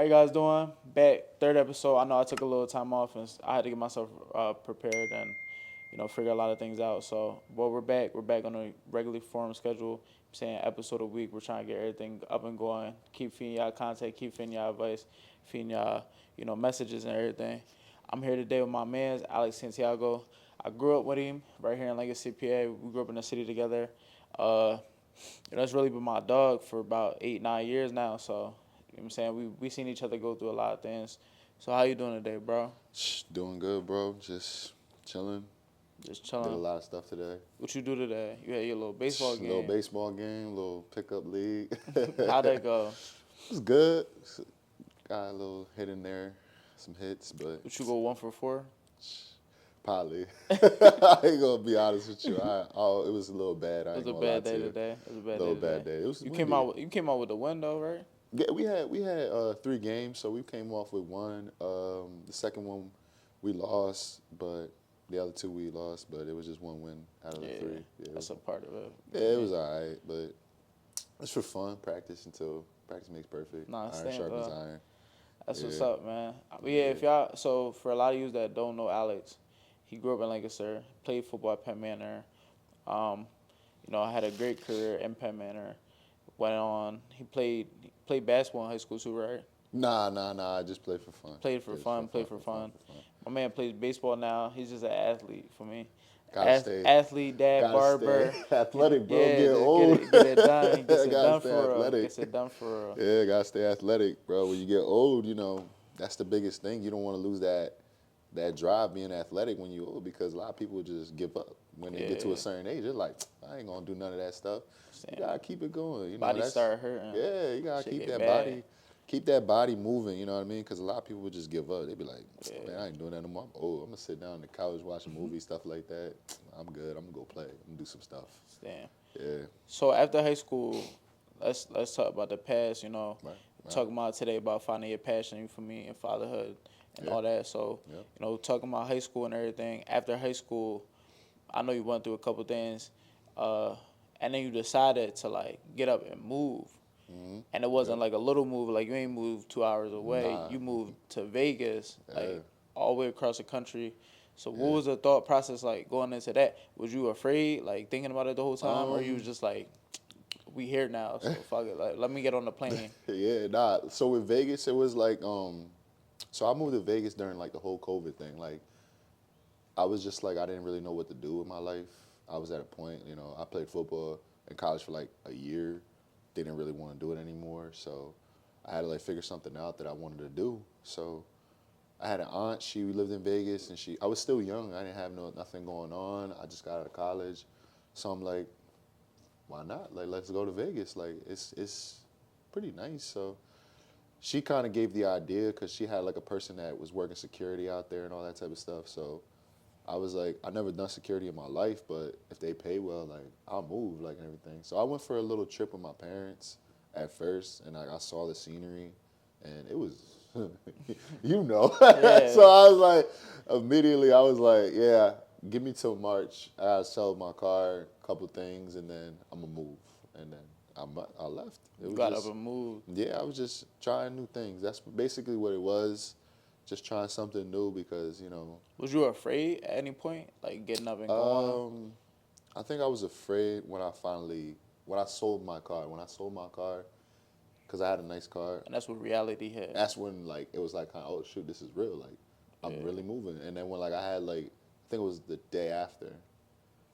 you guys doing? Back, third episode. I know I took a little time off and I had to get myself prepared and, figure a lot of things out. So, but we're back. We're back on a regularly formed schedule. I'm saying episode a week. We're trying to get everything up and going. Keep feeding y'all content. Keep feeding y'all advice. Feeding y'all, messages and everything. I'm here today with my man, Alex Santiago. I grew up with him right here in Legacy, PA. We grew up in the city together. That's really been my dog for about 8-9 years now. So, you know what I'm saying? We seen each other go through a lot of things. So how you doing today, bro? Doing good, bro. Just chilling. Just Did a chilling. lot of stuff today. What you do today? You had your little baseball game. Little baseball game, little pickup league. How'd that go? It was good. Got a little hit in there, some hits, but What you go 1 for 4? probably. I ain't gonna be honest with you. It was a little bad. I It ain't was a gonna lie bad to day you. today. It was a bad Little day bad today. day. It was You windy. came out with the window, right? Yeah, we had 3 games, so we came off with one. The second one we lost, but the other 2 we lost, but it was just one win out of the 3. Yeah, That's a part of it. yeah, it was all right, but it's for fun. Practice makes perfect. Nah, Iron sharpens iron. That's what's Yeah. up, man. But yeah, if y'all, so for a lot of you that don't know Alex, he grew up in Lancaster, played football at Penn Manor. Um, I had a great career in Penn Manor. Went on, he played basketball in high school too, right? Nah. I just play for fun. Played for fun. My man plays baseball now. He's just an athlete for me. Gotta stay. Athlete, dad, Gotta barber. stay athletic, bro. Yeah, Getting old. get it done. He gets it Gotta done stay for real. athletic. Gets it done for real. Yeah, gotta stay athletic, bro. When you get old, that's the biggest thing. You don't want to lose that drive being athletic when you're old, because a lot of people just give up when they get to a certain age. They're like, I ain't gonna do none of that stuff. You gotta keep it going. Body start hurting. Yeah, you gotta keep that bad. body moving. You know what I mean? Because a lot of people would just give up. They'd be like, man, I ain't doing that no more. I'm old. I'm gonna sit down on the couch, watch a movie, stuff like that. I'm good. I'm gonna go play. I'm gonna do some stuff. Damn. Yeah. So after high school, let's talk about the past. Right. Talking about today about finding your passion for me and fatherhood and all that. So talking about high school and everything. After high school, I know you went through a couple things, and then you decided to like get up and move. Mm-hmm. And it wasn't like a little move, like you ain't moved 2 hours away. Nah. You moved to Vegas, like Yeah. all the way across the country. So what was the thought process like going into that? Was you afraid, like thinking about it the whole time, or you was just like, we here now, so fuck it, like let me get on the plane. Yeah, nah. So with Vegas, it was like, so I moved to Vegas during like the whole COVID thing. Like, I was just like, I didn't really know what to do with my life. I was at a point, I played football in college for like a year, didn't really want to do it anymore. So I had to like figure something out that I wanted to do. So I had an aunt, she lived in Vegas, and I was still young. I didn't have nothing going on. I just got out of college. So I'm like, why not? Like, let's go to Vegas. Like, it's pretty nice. So she kind of gave the idea because she had like a person that was working security out there and all that type of stuff. So I was like, I never done security in my life, but if they pay well, like, I'll move, like, and everything. So I went for a little trip with my parents at first, and I saw the scenery, and it was, Yeah. So I was like, immediately, I was like, yeah, give me till March. I gotta sell my car, a couple things, and then I'm gonna move. And then I left. It was Got just, up and moved. yeah, I was just trying new things. That's basically what it was. Just trying something new because, Was you afraid at any point, like getting up and going? I think I was afraid when I sold my car. When I sold my car, because I had a nice car, And that's what reality hit. that's when, like, it was like, oh, shoot, this is real. Like, I'm really moving. And then when, like, I think it was the day after,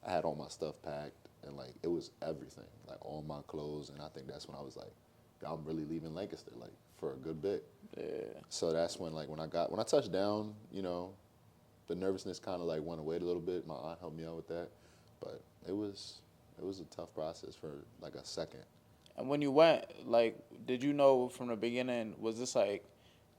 I had all my stuff packed, and, like, it was everything, like, all my clothes. And I think that's when I was like, I'm really leaving Lancaster, like, for a good bit. Yeah. So that's when, like, when I touched down, the nervousness kind of like went away a little bit. My aunt helped me out with that, but it was a tough process for like a second. And when you went, like, did you know from the beginning, was this like,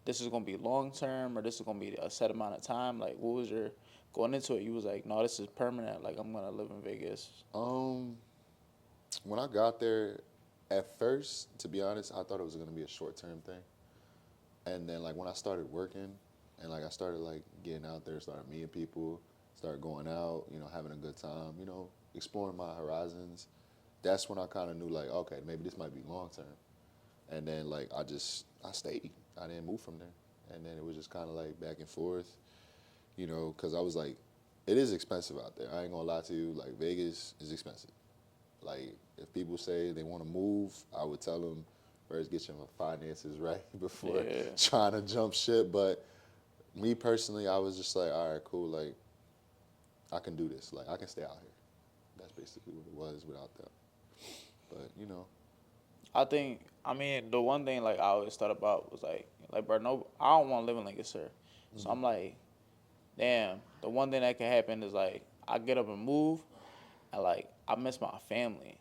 this is going to be long term or this is going to be a set amount of time? Like, what was your, going into it, you was like, no, this is permanent. Like, I'm going to live in Vegas. When I got there, at first, to be honest, I thought it was going to be a short-term thing. And then, like, when I started working and, like, I started, like, getting out there, started meeting people, started going out, having a good time, exploring my horizons, that's when I kind of knew, like, okay, maybe this might be long-term. And then, like, I stayed. I didn't move from there. And then it was just kind of like back and forth, you know, because I was like, it is expensive out there. I ain't gonna lie to you. Like Vegas is expensive. Like if people say they want to move, I would tell them first get your finances right before Yeah. trying to jump ship. But me personally, I was just like, all right, cool. Like I can do this. Like I can stay out here. That's basically what it was without that. But you know, I think, I mean, the one thing like I always thought about was like, bro, no, I don't want to live in Lancaster. So I'm like, damn, the one thing that can happen is like I get up and move, and like I miss my family.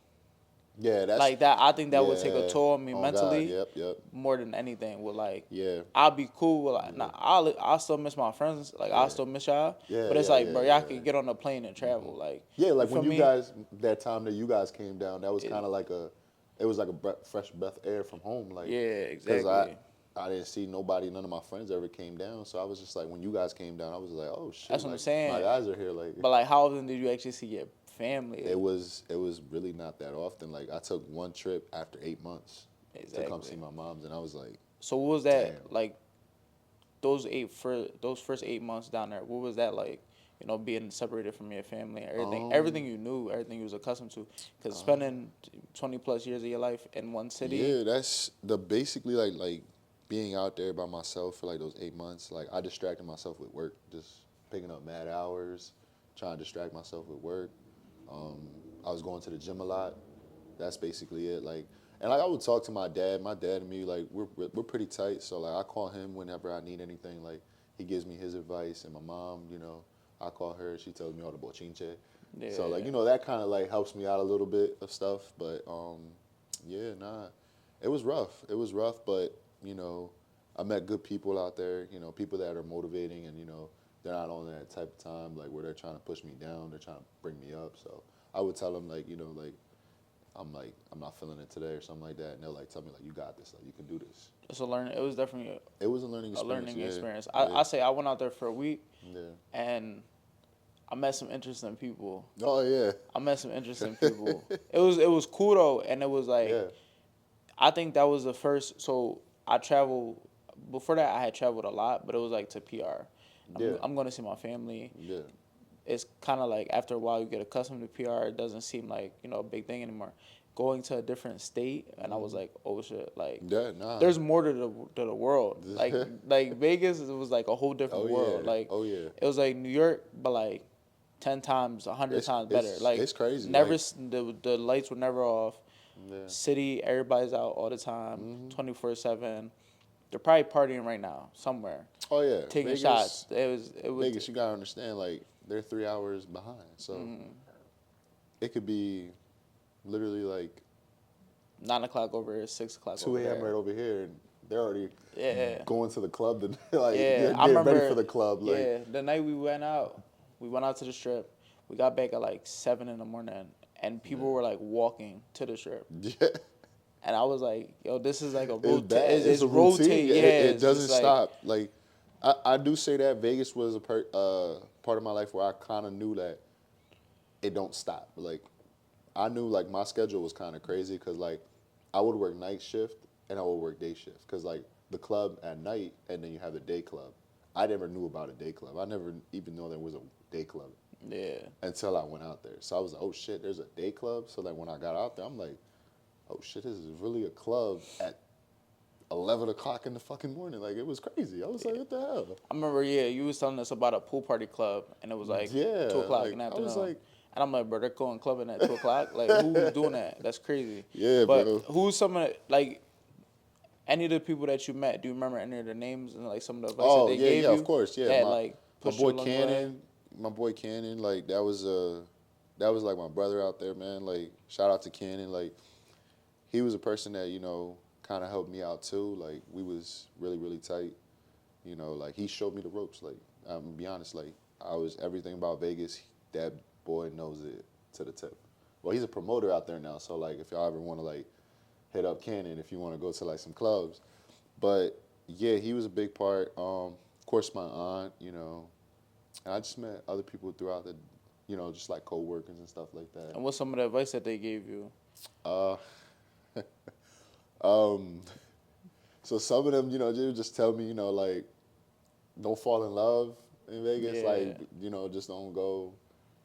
yeah, that's Like that, I think that would take a yeah. toll on me On God, mentally yep, yep, more than anything. With like, yeah, I'll be cool with like, yeah, nah, I'll still miss my friends. Like I'll yeah, still miss y'all, yeah, but it's yeah, like, yeah, bro, y'all yeah. could get on a plane and travel. Like, Yeah, you like feel when you me? guys that time that you guys came down, that was kind It, of like a, it was like a fresh breath of air from home, like, yeah, cause exactly. I didn't see nobody, none of my friends ever came down, so I was just like, when you guys came down, I was like, oh shit, That's what I'm like my saying. guys are here, like, But like, how often did you actually see your family? it was really not that often. Like I took one trip after 8 months to come see Exactly. my mom's, and I was like, So what was damn. that like? Those first 8 months down there. What was that like? You know, being separated from your family, everything Um, you knew, everything you was accustomed to. Because spending 20+ years of your life in one city. Yeah, that's the basically like being out there by myself for like those 8 months. Like I distracted myself with work, just picking up mad hours, trying to distract myself with work. Um, I was going to the gym a lot. That's basically it. Like, and like I would talk to my dad. My dad and me, like we're pretty tight. So like I call him whenever I need anything. Like he gives me his advice, and my mom, you know, I call her. She tells me all the bochinche. So like Yeah, you know that kind of like helps me out a little bit of stuff. But yeah, nah, it was rough. It was rough, but you know, I met good people out there. You know, people that are motivating, and you know, they're not on that type of time like where they're trying to push me down. They're trying to bring me up. So I would tell them like, you know, like I'm not feeling it today or something like that, and they'll like tell me like you got this, like you can do this. it's a learning. It was definitely It was a learning a experience. learning Yeah, experience. yeah, I say I went out there for a week yeah. and I met some interesting people. Oh yeah, I met some interesting people. It was cool though, and it was like yeah, I think that was the first. So I traveled before that. I had traveled a lot, but it was like to PR. yeah, I'm going to see my family. yeah. It's kind of like after a while you get accustomed to PR. It doesn't seem like a big thing anymore. Going to a different state, and I was like, oh shit, like Yeah, nah. there's more to the world. Like Vegas, it was like a whole different Oh world. yeah, Like oh yeah. it was like New York, but like 10 times, 100 times better. Like It's crazy. never Like the lights were never off. yeah, City, everybody's out all the time, 24/7. They're probably partying right now somewhere, oh yeah. taking shots. Vegas, It was Vegas. You gotta understand, like they're 3 hours behind, so it could be literally like 9 o'clock over here, 6 o'clock 2 over a.m. right there. over here, and they're already Yeah, going to the club to like yeah. I getting ready for remember. the club. Like Yeah, the night we went out to the strip. We got back at like 7 in the morning, and people were like walking to the strip. yeah, And I was like, "Yo, this is like a it's rotate. bad. It's It's a routine. rotate. Yeah, Yeah, it it's doesn't just like stop. Like I do say that Vegas was a part of my life where I kind of knew that it don't stop. Like I knew like my schedule was kind of crazy because like I would work night shift and I would work day shift because like the club at night and then you have the day club. I never knew about a day club. I never even know there was a day club yeah, until I went out there. So I was like, oh shit, there's a day club. So like when I got out there, I'm like, oh shit, this is really a club at 11 o'clock in the fucking morning. Like it was crazy. I was like, what the hell? I remember, yeah, you was telling us about a pool party club, and it was like Yeah, 2 o'clock in like the I was afternoon. like, And I'm like, bro, they're going clubbing at 2 o'clock. Like, who's doing that? That's crazy. yeah, But bro. who's some of like any of the people that you met? Do you remember any of their names and like some of the advice that Oh they yeah, gave yeah, of you course, yeah. that My like my pushed you boy along the way? Cannon, like that was like my brother out there, man. Like shout out to Cannon. Like he was a person that kind of helped me out too. Like we was really really tight. Like he showed me the ropes. Like I'm gonna be honest, like I was everything about Vegas. That boy knows it to the tip. Well, he's a promoter out there now, so like if y'all ever want to like hit up Cannon if you want to go to like some clubs. But yeah, he was a big part. Of course, my aunt, and I just met other people throughout the, just like co-workers and stuff like that. And what's some of the advice that they gave you? Uh, um, So some of them, they would just tell me, like, don't fall in love in Vegas. Like, Yeah, just don't go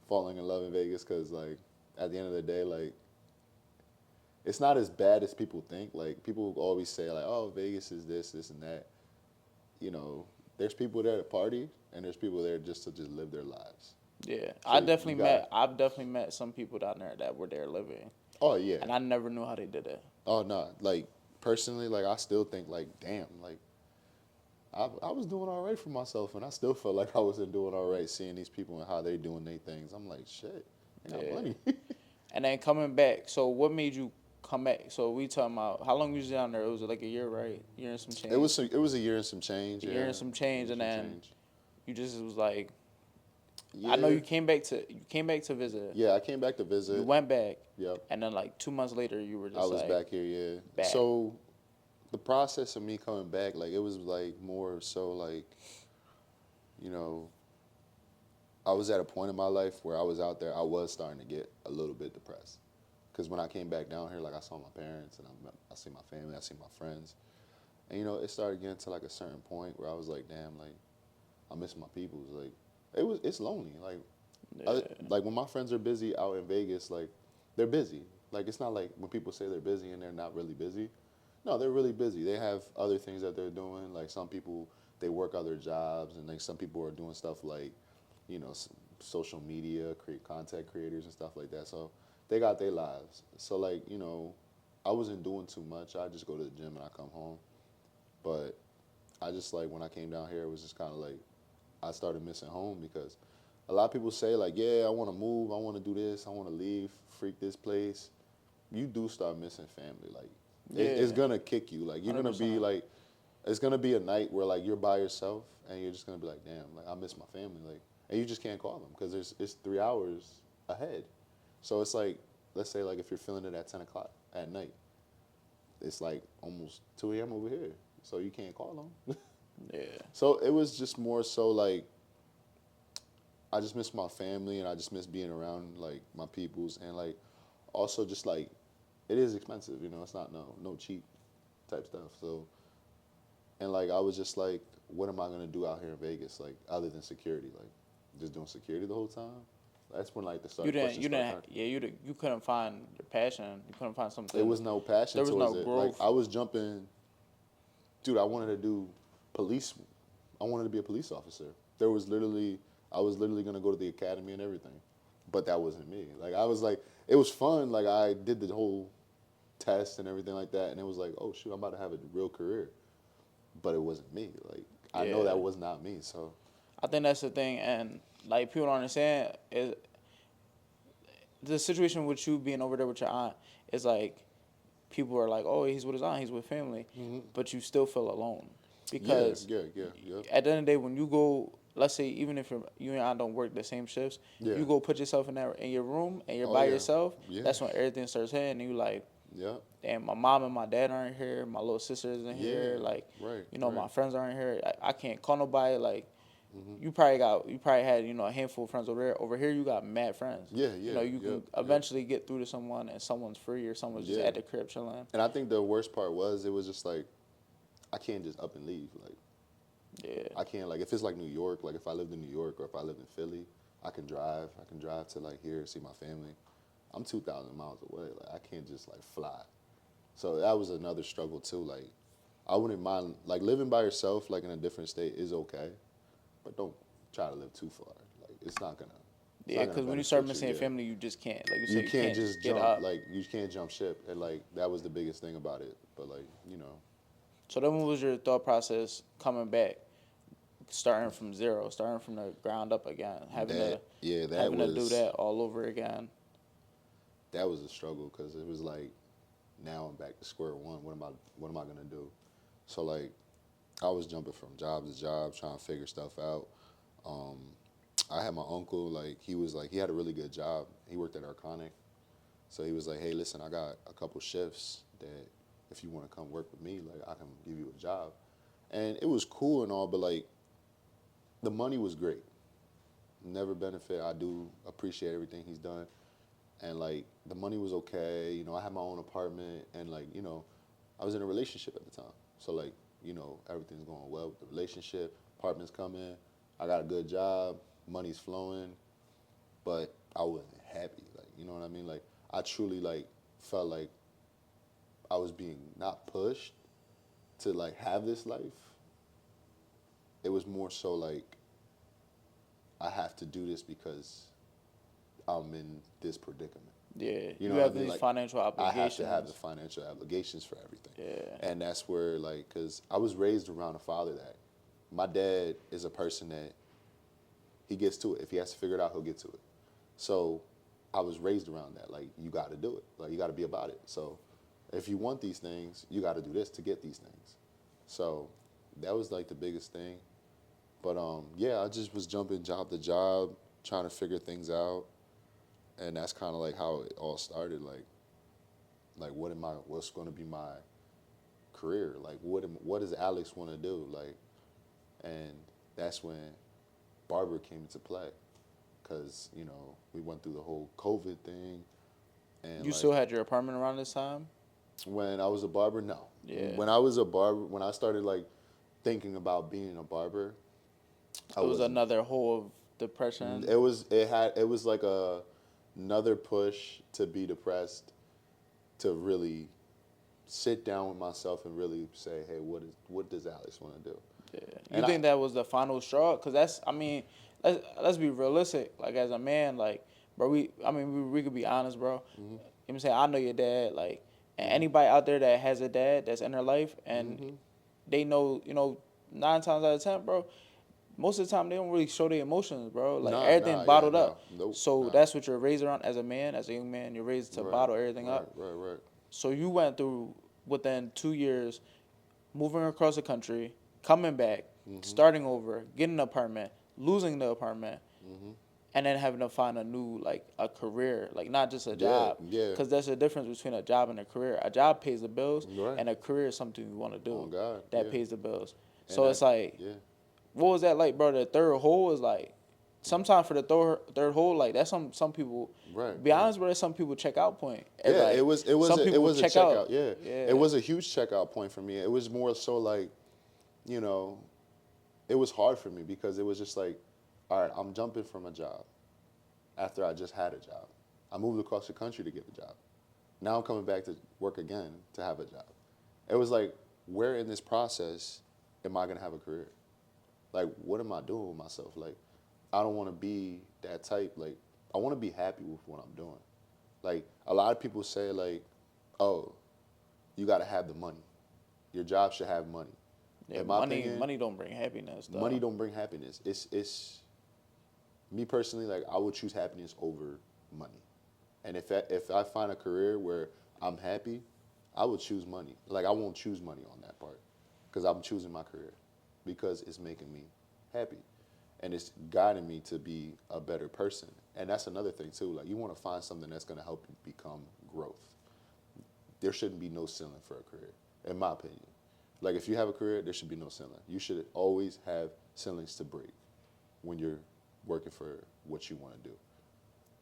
falling in love in Vegas because, like, at the end of the day, like, it's not as bad as people think. Like, people always say, like, oh, Vegas is this, this, and that. You know, there's people there to party, and there's people there just to just live their lives. yeah. So you gotta. I've definitely met some people down there that were there living, Oh yeah. and I never knew how they did it. Oh no. Like personally, like I still think like, damn, like I was doing all right for myself, and I still felt like I wasn't doing all right seeing these people and how they doing their things. I'm like, shit, I got Yeah. money. And then coming back, so what made you come back? So we talking about how long you was down there? It was like a year, right? Year and some change. It was a year and some change. A year Yeah, and some change, and some then change. you just was like, I know Yeah, you came back to visit. yeah. I came back to You visit. went back, Yep, and then like 2 months later, you were I just was like back here. Yeah. back. So the process of me coming back, like it was like more so like, you know, I was at a point in my life where I was out there. I was starting to get a little bit depressed because when I came back down here, like I saw my parents and I see my family, I see my friends, and it started getting to like a certain point where I was like, damn, like I miss my peoples. Like it's lonely. Like Yeah, like when my friends are busy out in Vegas, like they're busy. Like it's not like when people say they're busy and they're not really busy. No, they're really busy. They have other things that they're doing. Like some people, they work other jobs, and like some people are doing stuff like, social media, create content creators and stuff like that. So they got their lives. So like I wasn't doing too much. I just go to the gym and I come home. But I just like when I came down here, it was just kind of like I started missing home because a lot of people say like, yeah, I want to move, I want to do this, I want to leave, freak this place. You do start missing family. Like it's yeah, gonna kick you. Like you're hundred gonna be percent. like, it's gonna be a night where like you're by yourself and you're just gonna be like, damn, like I miss my family. Like and you just can't call them because it's 3 hours ahead. So it's like, let's say like if you're feeling it at 10 o'clock at night, it's like almost 2 a.m. over here. So you can't call them. Yeah, So it was just more so like I just miss my family and I just miss being around like my peoples and like also just like it is expensive, it's not no cheap type stuff. So and like I was just like, what am I gonna do out here in Vegas like other than security? Like just doing security the whole time? That's when like the questions you start didn't, coming. yeah, you couldn't find your passion. You couldn't find It something. was no passion There was towards no it. Like growth. I was jumping, dude. I wanted to do police. I wanted to be a police officer. There was literally, I was literally gonna go to the academy and everything, but that wasn't me. Like I was like, it was fun. Like I did the whole test and everything like that, and it was like, oh shoot, I'm about to have a real career. But it wasn't me. Like I know Yeah, that was not me. So I think that's the thing, and like people don't understand is the situation with you being over there with your aunt is like people are like, oh, he's with his aunt, he's with family, but you still feel alone yeah, because yeah, yeah, yeah, at the end of the day, when you go, let's say even if you and I don't work the same shifts, yeah. you go put yourself in your room and you're Oh by yeah, yourself. yeah, That's when everything starts hitting. And you like, yeah, damn, my mom and my dad aren't here. My little sister isn't yeah. here. Like, Right, right. my friends aren't here. I can't call nobody. Like, Hmm. you probably had a handful of friends over there. Over here, you got mad friends. Yeah, yeah, You yep, can yep, eventually get through to someone, and someone's free or someone's just yeah. at the crib chilling. And I think the worst part was it was just like I can't just up and leave. Like Yeah, I can't like if it's like New York, like if I lived in New York or if I lived in Philly, I can drive. I can drive to like here see my family. I'm 2,000 miles away. Like I can't just like fly. So that was another struggle too. Like I wouldn't mind like living by yourself like in a different state is okay, but don't try to live too far. Like it's yeah. not gonna Because when you start benefit you. missing your Yeah. family, you just can't. Like you You said, you can't can't just just get jump up. like you can't jump ship and like that was the biggest thing about it. But like So then, what was your thought process coming back, starting from zero, starting from the ground up again, that yeah having to do that all over again? that was a struggle because it was like now I'm back to square one. What am I gonna do? So like I was jumping from job to job trying to figure stuff out. Um, I had my uncle like he had a really good job. He worked at Arconic, so he was like, hey, listen, I got a couple shifts that if you want to come work with me, like I can give you a job. And it was cool and all, but like the money was great. Never benefit. I do appreciate everything he's done, and like the money was okay. I had my own apartment, and like I was in a relationship at the time. So like, everything's going well with the relationship. Apartments come in. I got a good job. Money's flowing, but I wasn't happy. Like, you know what I mean? Like, I truly like felt like I was being not pushed to like have this life. It was more so like I have to do this because I'm in this predicament. Yeah, You you know what I have mean? these Like, financial I have to have the obligations. financial obligations for everything. Yeah, And that's where, like, because I was raised around a father that my dad is a person that he gets to it. If he has to figure it out, he'll get to it. So I was raised around that. Like, you got to do it. Like, you got to be about it. So if you want these things, you got to do this to get these things. So that was like the biggest thing. But yeah, I just was jumping job to job, trying to figure things out, and that's kind of like how it all started. Like what's going to be my career? Like, what does Alex want to do? Like, and that's when barber came into play, because we went through the whole COVID thing, and you like still had your apartment around this time. when I was a barber, no. Yeah, When I was a barber, when I started like thinking about being a barber, I it was wasn't. another hole of depression. It was like another push to be depressed, to really sit down with myself and really say, hey, what does Alex want to do? Yeah, you And I think that was the final straw? Cause that's, I mean, let's be realistic. Like as a man, like bro, we could be honest, bro. You know what I'm saying? I know your dad, like, and anybody out there that has a dad that's in their life and they know, 9 times out of 10, bro, most of the time they don't really show their emotions, bro. Like nah, everything yeah, bottled no, up. nope, So nah. that's what you're raised around as a man, as a young man. You're raised to Right, bottle everything right, up. right, right. So you went through within 2 years, moving across the country, coming back, starting over, getting an apartment, losing the apartment, and then having to find a new like a career, like not just a Yeah, job, yeah. because there's a difference between a job and a career. A job pays the bills, Right. and a career is something you want to Oh do God, that yeah. pays the bills. And So it's like, yeah, what was that like, bro? The third hole is like, sometimes for the third hole, like that's some people. right, Be right. honest, bro. That's some people check out point. It's Yeah, like some it people was a check checkout. out. Yeah, it Yeah, was a huge checkout point for me. It was more so like, you know, it was hard for me because it was just like, all right, I'm jumping from a job after I just had a job. I moved across the country to get a job. Now I'm coming back to work again to have a job. It was like, where in this process am I gonna have a career? Like, what am I doing with myself? Like, I don't want to be that type. Like, I want to be happy with what I'm doing. Like, a lot of people say, like, oh, you got to have the money. Your job should have money. yeah. In my opinion, Money don't bring happiness, money though. don't bring happiness. It's me personally, like, I would choose happiness over money. And if I find a career where I'm happy, I would choose money. Like, I won't choose money on that part because I'm choosing my career because it's making me happy and it's guiding me to be a better person. And that's another thing too. Like, you want to find something that's going to help you become growth. There shouldn't be no ceiling for a career, in my opinion. Like, if you have a career, there should be no ceiling. You should always have ceilings to break when you're working for what you want to do.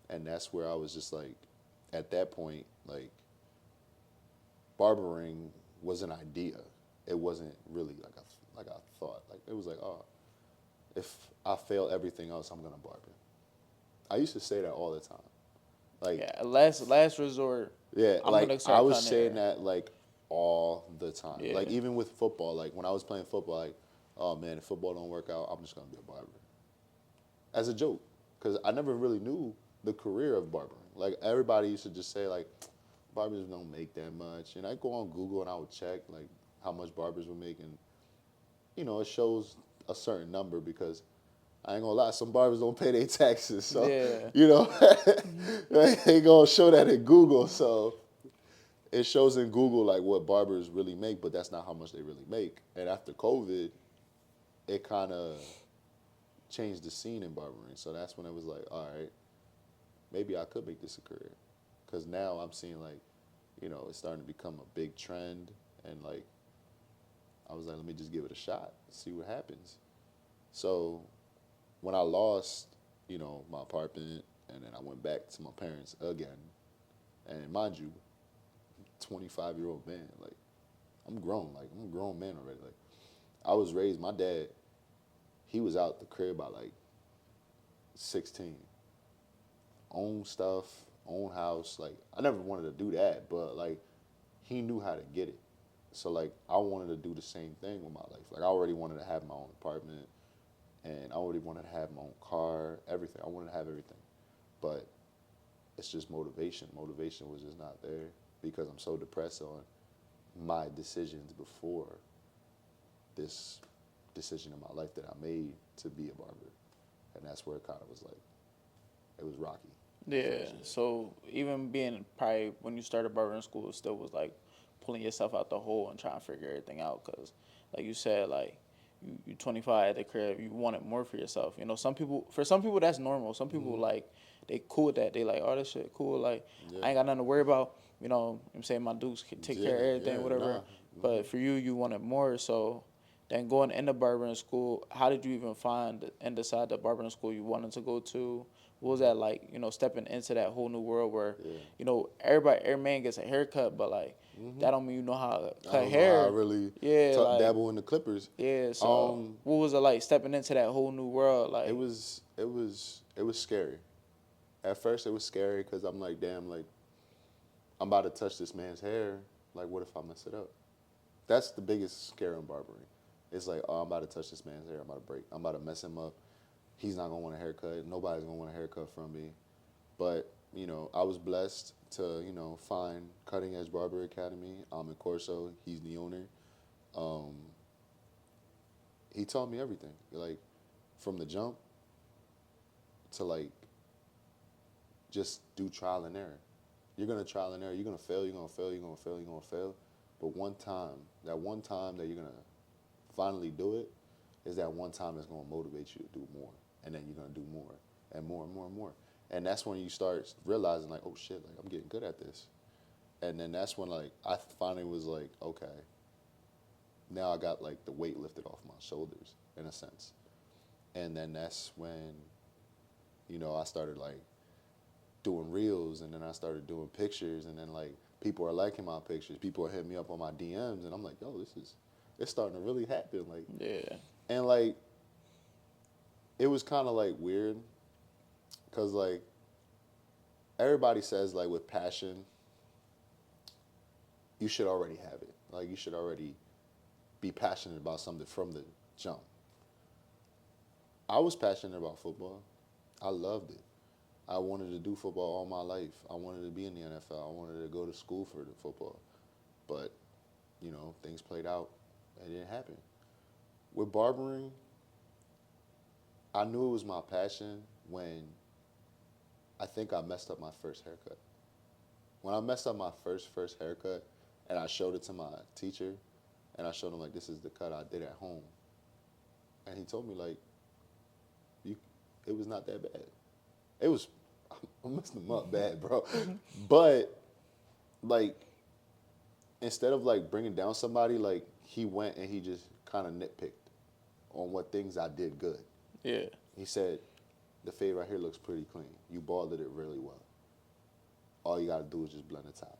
And that's where I was just like, at that point, like, barbering was an idea. It wasn't really like a thought. Like, it was like, oh, if I fail everything else, I'm gonna barber. I used to say that all the time. Like, Yeah, last resort. yeah, I'm like gonna I start was cutting saying hair. that like all the time. Like, Yeah, even with football, like when I was playing football, like, oh man, if football don't work out, I'm just gonna be a barber. As a joke, because I never really knew the career of barbering. Like, everybody used to just say like, barbers don't make that much, and I go on Google and I would check like how much barbers were making. It shows a certain number because I ain't gonna lie, some barbers don't pay their taxes, so yeah. you know they ain't gonna show that in Google. So it shows in Google like what barbers really make, but that's not how much they really make. And after COVID, it kind of changed the scene in barbering. So that's when it was like, all right, maybe I could make this a career, because now I'm seeing like, it's starting to become a big trend, and like I was like, let me just give it a shot, see what happens. So when I lost, my apartment, and then I went back to my parents again, and mind you, 25-year-old man, like, I'm grown. Like I'm a grown man already. Like I was raised. My dad, he was out the crib by like 16. Own stuff, own house. Like I never wanted to do that, but like he knew how to get it. So like I wanted to do the same thing with my life. Like I already wanted to have my own apartment, and I already wanted to have my own car, everything. I wanted to have everything, but it's just motivation. Motivation was just not there because I'm so depressed on my decisions before this decision in my life that I made to be a barber, and that's where it kind of was like it was rocky. Yeah. First year. So even being probably when you started barbering school, it still was like pulling yourself out the hole and trying to figure everything out. Cause like you said, like you 25 at the crib, you wanted more for yourself. You know, some people that's normal. Some people like they cool with that. They like, oh, this shit cool. Like Yeah, I ain't got nothing to worry about. You know, I'm saying my dudes can take care of yeah, everything, yeah, whatever. nah. But for you, you wanted more. So then going into barbering school, how did you even find and decide the barbering school you wanted to go to? What was that like, you know, stepping into that whole new world where, Yeah. you know, every man gets a haircut, but like that don't mean you know how to I cut don't know how I hair. really Yeah, like dabble in the Clippers. yeah. So Um, what was it like stepping into that whole new world? it Like was it was it was scary. At first, it was scary because I'm like, damn, like I'm about to touch this man's hair. Like, what if I mess it up? That's the biggest scare in barbering. It's like, oh, I'm about to touch this man's hair. I'm about to break. I'm about to mess him up. He's not gonna want a haircut. Nobody's gonna want a haircut from me. But I was blessed to find Cutting Edge Barber Academy. In Corso. He's the owner. Um, he taught me everything, like from the jump to like just do trial and error. You're gonna trial and error. You're gonna fail. You're gonna fail. You're gonna fail. You're gonna fail. But one time that you're gonna finally do it, is that one time that's gonna motivate you to do more, and then you're gonna do more and more and more and more. And that's when you start realizing like, oh shit, like I'm getting good at this. And then that's when like I finally was like, okay, now I got like the weight lifted off my shoulders in a sense. And then that's when I started like doing reels, and then I started doing pictures, and then like people are liking my pictures, people are hitting me up on my DMs, and I'm like, yo, it's starting to really happen, like, yeah, and like it was kind of like weird, cause like everybody says like with passion, you should already have it, like you should already be passionate about something from the jump. I was passionate about football. I loved it. I wanted to do football all my life. I wanted to be in the NFL. I wanted to go to school for the football. But, things played out. It didn't happen. With barbering, I knew it was my passion when I think I messed up my first haircut. When I messed up my first haircut and I showed it to my teacher and I showed him like this is the cut I did at home. And he told me like you it was not that bad. It was I messed him up bad, bro. But like instead of like bringing down somebody, like he went and he just kind of nitpicked on what things I did good. yeah. He said, "The fade right here looks pretty clean. You balded it really well. All you got to do is just blend the top,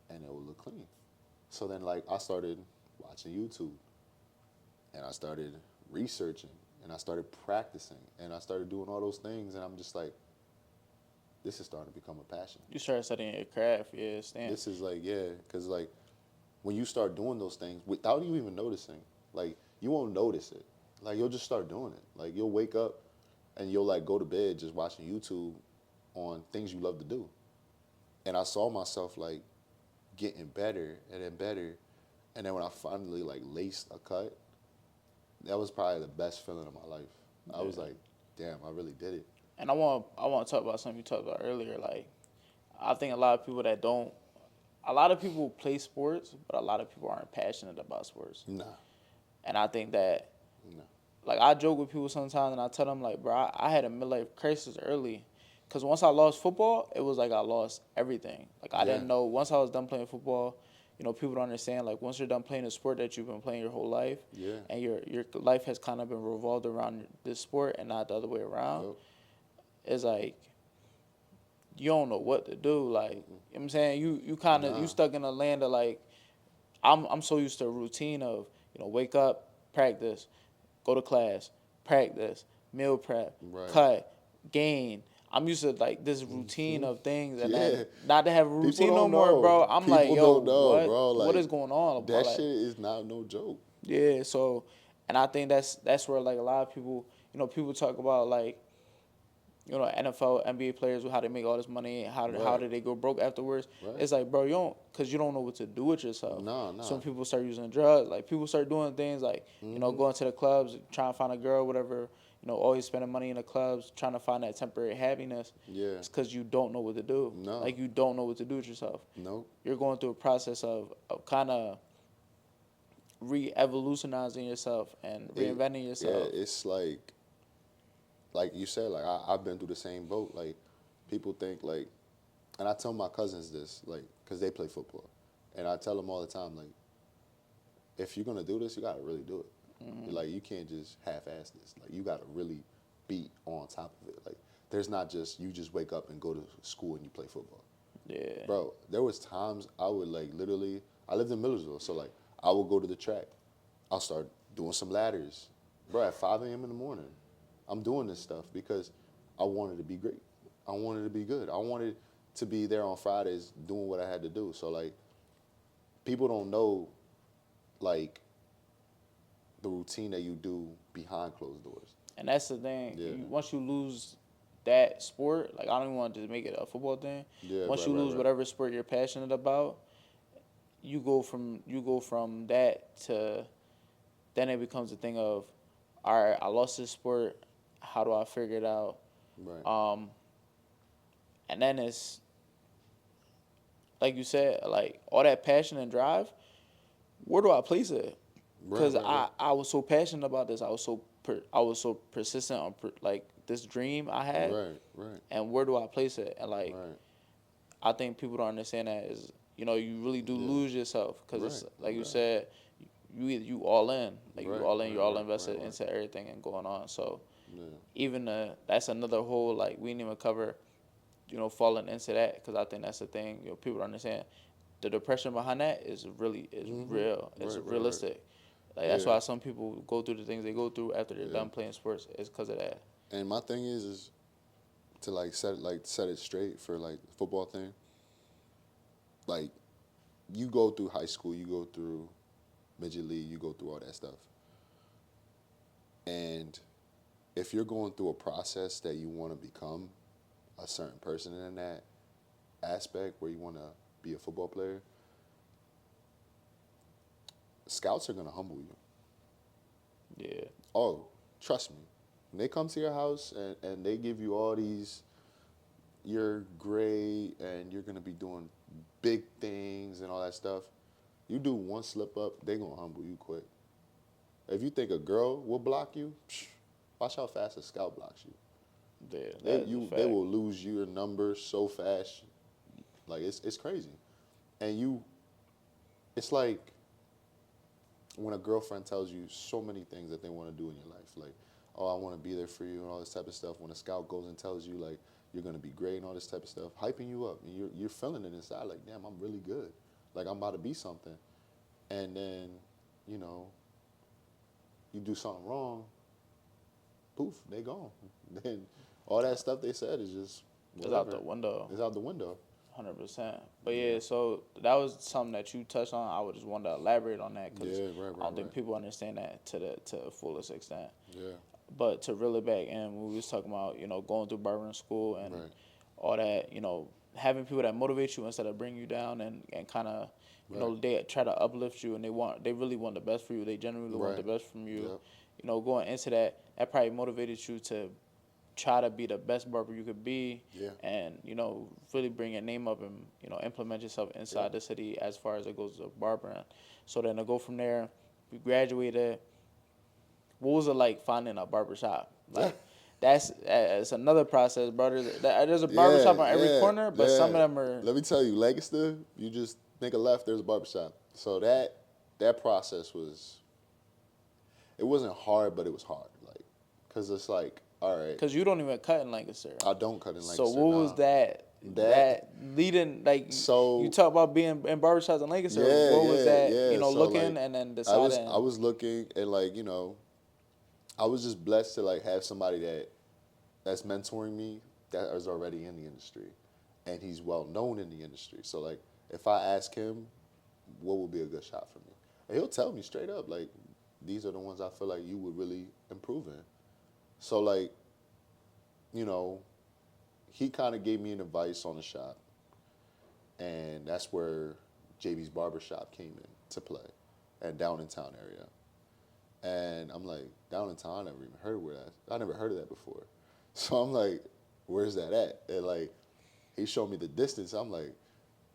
and it will look clean." So then, like, I started watching YouTube, and I started researching, and I started practicing, and I started doing all those things, and I'm just like, this is starting to become a passion. You started studying your craft, yeah, stand. This is like, yeah, because like when you start doing those things without you even noticing, like you won't notice it. Like you'll just start doing it. Like you'll wake up and you'll like go to bed just watching YouTube on things you love to do. And I saw myself like getting better and then better. And then when I finally like laced a cut, that was probably the best feeling of my life. I was Yeah. like, damn, I really did it. And I want to talk about something you talked about earlier. Like I think a lot of people that don't, a lot of people play sports, but a lot of people aren't passionate about sports. Nah, And I think that, nah. like, I joke with people sometimes, and I tell them, like, bro, I had a midlife crisis early, because once I lost football, it was like I lost everything. Like I Yeah, didn't know once I was done playing football. You know, people don't understand. Like once you're done playing a sport that you've been playing your whole life, yeah. and your life has kind of been revolved around this sport and not the other way around. Yup. It's like you don't know what to do. Like you know what I'm saying, you kind of you Nah. stuck in a land of like I'm so used to a routine of, wake up, practice, go to class, practice, meal prep, Right. cut, gain. I'm used to like this routine of things, and then Yeah. not to have a People routine no don't more, know. bro. I'm like, People yo, don't know, bro. what Like is going on about that like, shit is not no joke. yeah. So, and I think that's where like a lot of people, people talk about like, NFL, NBA players, how they make all this money, how Right. did they go broke afterwards? Right. It's like, bro, because you don't know what to do with yourself. Nah, nah. Some people start using drugs. Like people start doing things like, going to the clubs, trying to find a girl, whatever. Always spending money in the clubs, trying to find that temporary happiness. Yeah. It's because you don't know what to do. No. Like you don't know what to do with yourself. Nope. You're going through a process of kind of re-evolutionizing yourself and It reinventing yeah, yourself. it's like you said, like I've been through the same boat. Like people think like, and I tell my cousins this, like, cause they play football, and I tell them all the time, like, if you're gonna do this, you gotta really do it. Like you can't just half-ass this. Like you gotta really be on top of it. Like there's not just you just wake up and go to school and you play football. Yeah. Bro, there was times I would like literally. I lived in Millersville, so like I would go to the track. I'll start doing some ladders, bro. At 5 a.m. in the morning, I'm doing this stuff because I wanted to be great. I wanted to be good. I wanted to be there on Fridays doing what I had to do. So like, people don't know like the routine that you do behind closed doors. And that's the thing. Yeah. Once you lose that sport, like I don't even want to just make it a football thing. Yeah. Once Right. you Right. lose Right. whatever sport you're passionate about, you go from that to then it becomes a thing of, all right, I lost this sport. How do I figure it out? Right. Um, and then it's like you said, like all that passion and drive. Where do I place it? Right. Because Right. Right. I was so passionate about this. I was so persistent on like this dream I had, Right. Right. and where do I place it? And like Right. I think people don't understand that is, you really do Yeah. lose yourself because Right. it's like you Right. said, you all in, like you Right. all in, Right. you're all Right. Right. invested Right. into everything and going on. So Yeah. even that's another whole like we didn't even cover, falling into that because I think that's the thing. People don't understand the depression behind that is real. It's Right. Right. Right. realistic. Like that's Yeah. why some people go through the things they go through after they're Yeah. done playing sports. It's because of that. And my thing is to set it straight for like the football thing. Like you go through high school, you go through midget league, you go through all that stuff. And if you're going through a process that you want to become a certain person in that aspect where you want to be a football player, scouts are going to humble you. Yeah. Oh, trust me. When they come to your house and they give you all these, you're great and you're going to be doing big things and all that stuff, you do one slip up, they going to humble you quick. If you think a girl will block you, watch how fast a scout blocks you. Yeah. They That is a fact. they will lose your number so fast, like it's crazy, and it's like when a girlfriend tells you so many things that they want to do in your life, like, oh, I want to be there for you and all this type of stuff. When a scout goes and tells you like you're gonna be great and all this type of stuff, hyping you up, and you're feeling it inside, like, damn, I'm really good, like I'm about to be something, and then you know you do something wrong, poof, they gone. Then all that stuff they said is just It's out whatever. the window. It's out the window. 100%. But yeah, so that was something that you touched on. I would just want to elaborate on that because Yeah, right, I don't think right. people understand that to the fullest extent. Yeah, But to reel it back, and when we was talking about going through barbering school and right, all that, having people that motivate you instead of bring you down and kind of right, they try to uplift you and they really want the best for you. They genuinely want the right. best from you. Yep. Going into that probably motivated you to try to be the best barber you could be, Yeah. and really bring your name up and implement yourself inside the city as far as it goes to barbering. So then to go from there, we graduated. What was it like finding a barbershop? Like that's it's another process, brother. There's a barbershop on every corner, but some of them are. Let me tell you, Lancaster, you just make a left, there's a barbershop. So that process it wasn't hard, but it was hard, like, cause it's like, all right, Cause you don't even cut in Lancaster. I don't cut in So Lancaster. what Nah. was that? that leading, like, you So talk about being in barbershops in Lancaster. yeah, What was yeah, that? yeah. So Looking like, and then I deciding. was looking and like I was just blessed to like have somebody that's mentoring me that is already in the industry, and he's well known in the industry. So like, if I ask him, what would be a good shot for me, and he'll tell me straight up like, these are the ones I feel like you would really improve in. So like, you know, he kind of gave me an advice on the shop, and that's where JB's Barbershop came in to play, and down in town area. And I'm like, down in town, I never even heard of where that. I never heard of that before. So I'm like, where's that at? And like, he showed me the distance. I'm like,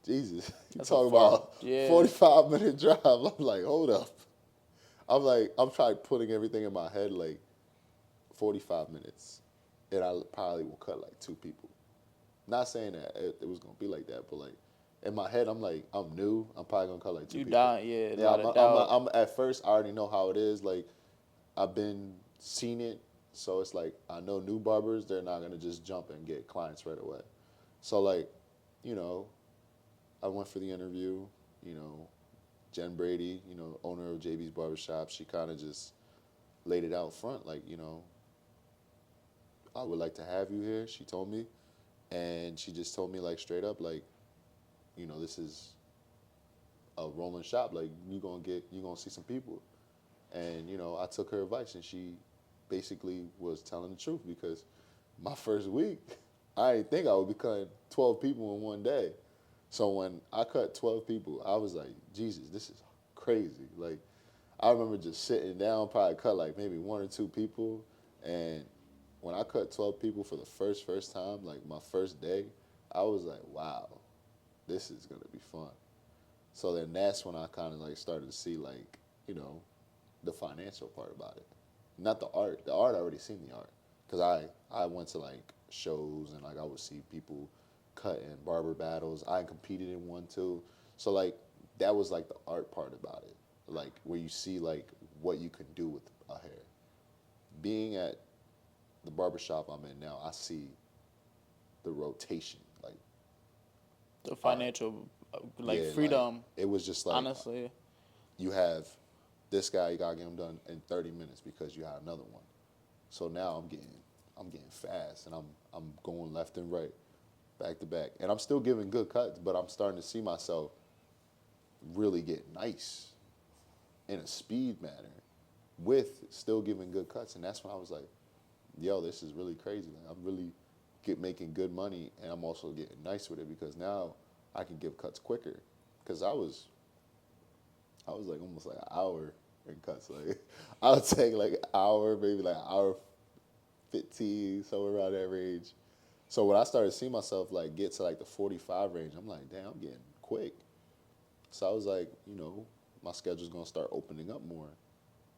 Jesus, you That's a talking far. about Yeah. 45-minute drive? I'm like, hold up. I'm like, I'm trying putting everything in my head like 45 minutes, and I probably will cut like 2 people. Not saying that it was gonna be like that, but like in my head, I'm like, I'm new. I'm probably gonna cut like two You people. die. Yeah. A Yeah, lot of doubt. I'm at first. I already know how it is. Like I've been seen it, so it's like I know new barbers. They're not gonna just jump and get clients right away. So like, you know, I went for the interview. You know, Jen Brady, owner of JB's Barbershop, she kind of just laid it out front, like, I would like to have you here. She told me, and she just told me like straight up, like, this is a rolling shop. Like you gonna see some people, and I took her advice, and she basically was telling the truth because my first week, I didn't think I would be cutting 12 people in one day. So when I cut 12 people, I was like, Jesus, this is crazy. Like, I remember just sitting down, probably cut like maybe 1 or 2 people, and when I cut 12 people for the first time, like my first day, I was like, wow, this is gonna be fun. So then that's when I kind of like started to see like, the financial part about it. Not the art. The art, I already seen the art. Because I went to like shows and like I would see people cut in barber battles. I competed in one too. So like that was like the art part about it. Like where you see like what you can do with a hair. Being at the barbershop I'm in now, I see the rotation. Like, The all right, financial, like, yeah, like freedom. it was just like Honestly. you have this guy, you gotta get him done in 30 minutes because you have another one. So now I'm getting fast and I'm going left and right, back to back. And I'm still giving good cuts, but I'm starting to see myself really get nice in a speed manner with still giving good cuts. And that's when I was like, yo, this is really crazy. Like, I'm really making good money, and I'm also getting nice with it because now I can give cuts quicker. Because I was like almost like an hour in cuts. Like I would take like an hour, maybe like an hour 15, somewhere around that range. So when I started seeing myself like get to like the 45 range, I'm like, damn, I'm getting quick. So I was like, my schedule's gonna start opening up more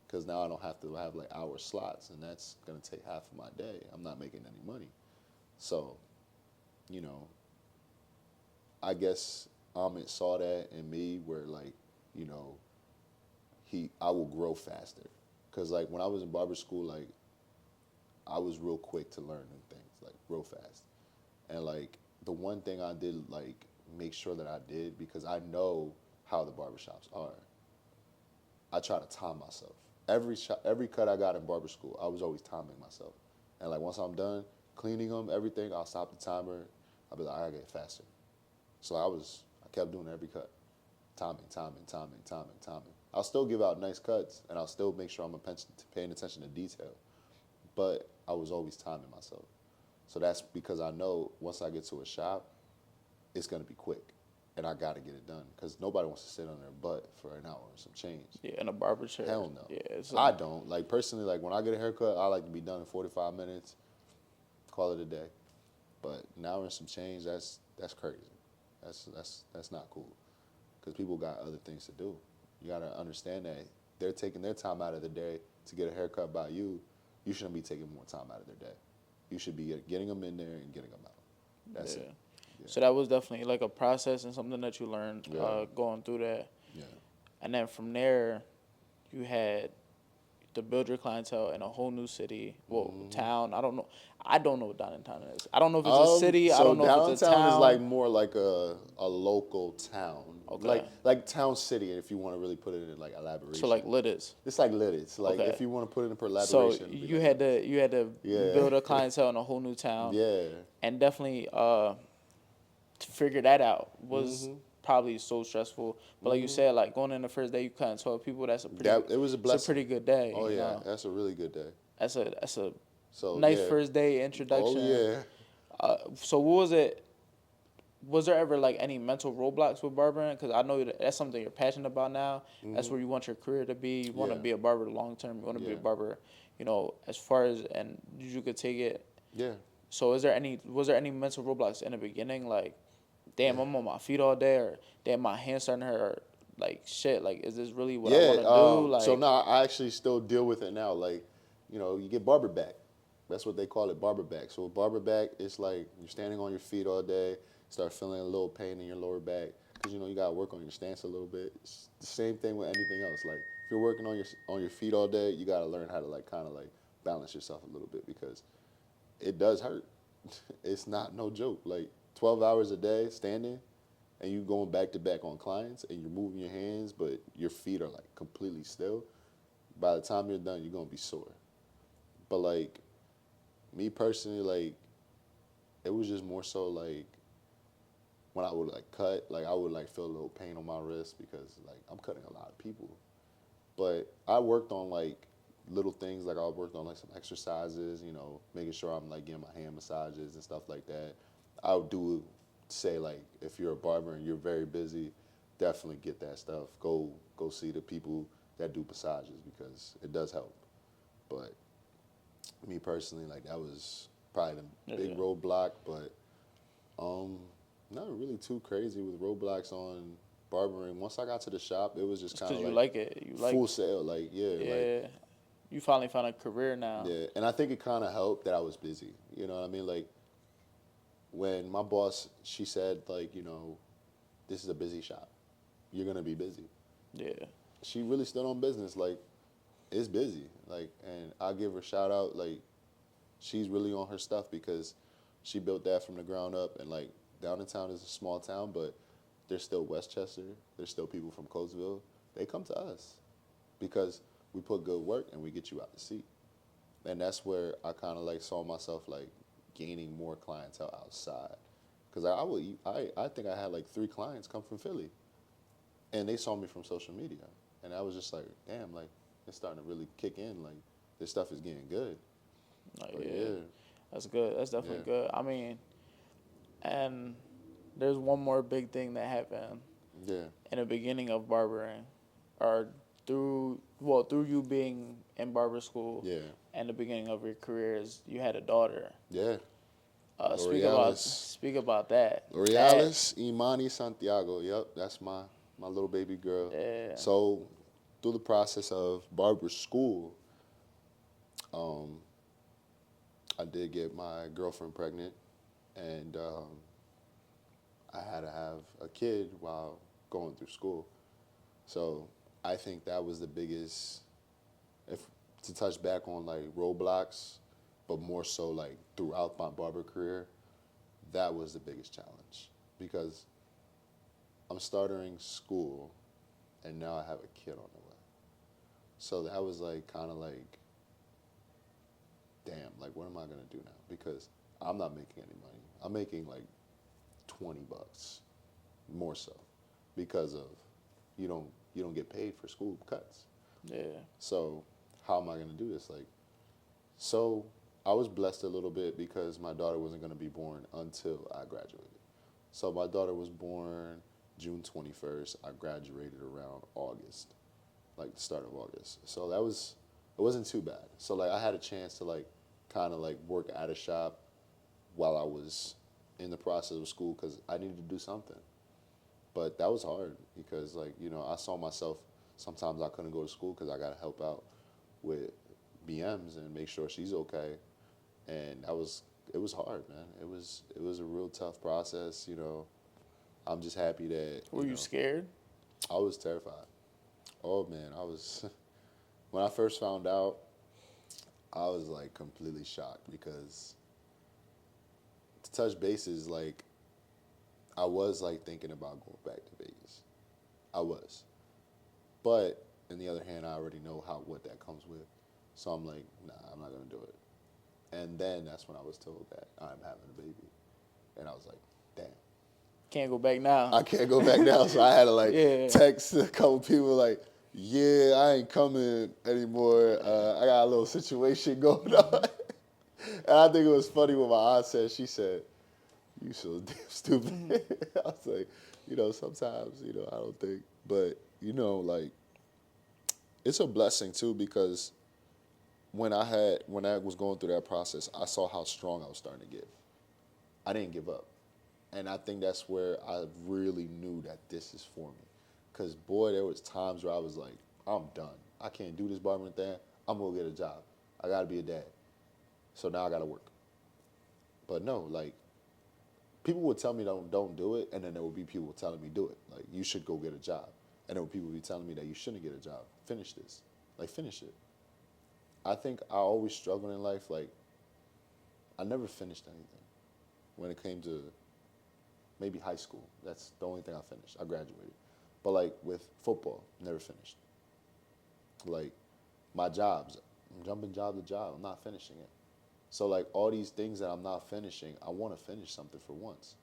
because now I don't have to have like hour slots, and that's gonna take half of my day. I'm not making any money. So, you know, I guess Amit saw that in me where like, you know, I will grow faster. Cause like when I was in barber school, like I was real quick to learn new things, like real fast. And like the one thing I did like make sure that I did because I know how the barbershops are. I try to time myself. Every cut I got in barber school, I was always timing myself. And like once I'm done cleaning them, everything, I'll stop the timer. I'll be like, I gotta get faster. So I kept doing every cut, timing. I'll still give out nice cuts, and I'll still make sure I'm paying attention to detail. But I was always timing myself. So that's because I know once I get to a shop, it's gonna be quick, and I gotta get it done because nobody wants to sit on their butt for an hour and some change. Yeah, in a barber chair. Hell no. Yeah, it's I don't. Like personally, like when I get a haircut, I like to be done in 45 minutes, call it a day. But an hour and some change, that's crazy. That's not cool. Because people got other things to do. You gotta understand that they're taking their time out of the day to get a haircut by you. You shouldn't be taking more time out of their day. You should be getting them in there and getting them out. That's yeah. it. Yeah. So that was definitely like a process and something that you learned Yeah. going through that. Yeah. And then from there, you had to build your clientele in a whole new city, well, Hmm. town. I don't know. I don't know what downtown is. I don't know if it's a city. I So don't know if it's a downtown is like town. more like a local town, Okay. like town city. If you want to really put it in like So elaboration, like lit is. it's like lit. It's like Okay. if you want to put it in So elaboration, it'd be you like had lit. to you had to Yeah, build a clientele in a whole new town, yeah. and definitely to figure that out was Hmm. probably so stressful. But like you Hmm. said, like going in the first day, you cutting 12 people. That it was a It's a blessing. pretty good day. Oh You yeah, know, that's a really good day. that's a So nice yeah. first day Oh introduction. yeah. So what was it? Was there ever like any mental roadblocks with barbering? Because I know that's something you're passionate about now. That's Hmm. where you want your career to be. You want to Yeah. be a barber long term. You want to be a Yeah. barber, as far as and you could take it. Yeah. So was there any mental roadblocks in the beginning? Like, damn, Yeah. I'm on my feet all day, or damn, my hands starting to hurt, or like shit. Like, is this really what I Yeah. want to do? So Like, now I actually still deal with it now. Like, you get barber back. That's what they call it, barber back. So barber back is like you're standing on your feet all day, start feeling a little pain in your lower back because you gotta work on your stance a little bit. It's the same thing with anything else. Like if you're working on your feet all day, you gotta learn how to like kind of like balance yourself a little bit because it does hurt. It's not no joke. Like 12 hours a day standing and you going back to back on clients and you're moving your hands, but your feet are like completely still. By the time you're done, you're gonna be sore. But like me personally, like it was just more so like when I would like cut, like I would like feel a little pain on my wrist because like I'm cutting a lot of people. But I worked on like little things, like I worked on like some exercises, making sure I'm like getting my hand massages and stuff like that. I would do say like if you're a barber and you're very busy, definitely get that stuff. Go see the people that do massages because it does help. But me personally, like that was probably the big yeah, roadblock, but um, not really too crazy with roadblocks on barbering. Once I got to the shop, it was just it's kind because of you like like it. You like, full sale. Like like yeah. You finally found a career now. yeah. And I think it kind of helped that I was busy. You know what I mean? Like when my boss, she said like, this is a busy shop. You're gonna be busy. Yeah, She really stood on business. Like it's busy. Like, and I give her a shout out. Like she's really on her stuff because she built that from the ground up. And like Downtown is a small town, but there's still Westchester. There's still people from Coatesville. They come to us because we put good work and we get you out the seat. And that's where I kind of like saw myself like gaining more clientele outside. Because I think I had like 3 clients come from Philly, and they saw me from social media, and I was just like, damn, like it's starting to really kick in. Like this stuff is getting good. like, But yeah. yeah, That's good. That's yeah, definitely good. I mean, and there's one more big thing that happened yeah, in the beginning of barbering, or through you being in barber school, yeah, and the beginning of your career is you had a daughter. yeah. Speak about L'Orealis, speak about that. That L'Orealis, Imani Santiago. Yep, that's my little baby girl. yeah. So through the process of barber school, I did get my girlfriend pregnant, and I had to have a kid while going through school. So I think that was the biggest, if to touch back on like roadblocks, but more so like throughout my barber career, that was the biggest challenge because I'm starting school and now I have a kid on the way. So that was like kind of like, damn, like what am I gonna do now? Because I'm not making any money. I'm making like $20 more so because of you don't get paid for school cuts. Yeah. So how am I gonna do this? Like so I was blessed a little bit because my daughter wasn't gonna be born until I graduated. So my daughter was born June 21st. I graduated around August, like the start of August. So it wasn't too bad. So like I had a chance to like kind of like work at a shop while I was in the process of school because I needed to do something. But that was hard because like I saw myself sometimes I couldn't go to school because I got to help out with BMs and make sure she's okay, and it was hard, man. It was a real tough process. I'm just happy that Were you scared? I was terrified. Oh man, I was When I first found out, I was like completely shocked because to touch bases, like I was like thinking about going back to Vegas. I was, but on the other hand, I already know how what that comes with. So I'm like, nah, I'm not gonna do it. And then that's when I was told that I'm having a baby, and I was like, damn, Can't go back now. I can't go back now. So I had to like Yeah. text a couple people like, yeah, I ain't coming anymore. I got a little situation going on. And I think it was funny when my aunt said, she said, you so damn stupid. I was like, sometimes, I don't think. But, like, it's a blessing too because when I was going through that process, I saw how strong I was starting to get. I didn't give up. And I think that's where I really knew that this is for me. Because, boy, there was times where I was like, I'm done. I can't do this barbering thing. I'm going to get a job. I got to be a dad. So now I got to work. But no, like, people would tell me don't do it, and then there would be people telling me do it. Like, you should go get a job. And there would people be telling me that you shouldn't get a job. Finish this. Like, finish it. I think I always struggled in life. Like, I never finished anything when it came to maybe high school. That's the only thing I finished. I graduated. But like with football, never finished. Like my jobs, I'm jumping job to job. I'm not finishing it. So like all these things that I'm not finishing, I want to finish something for once.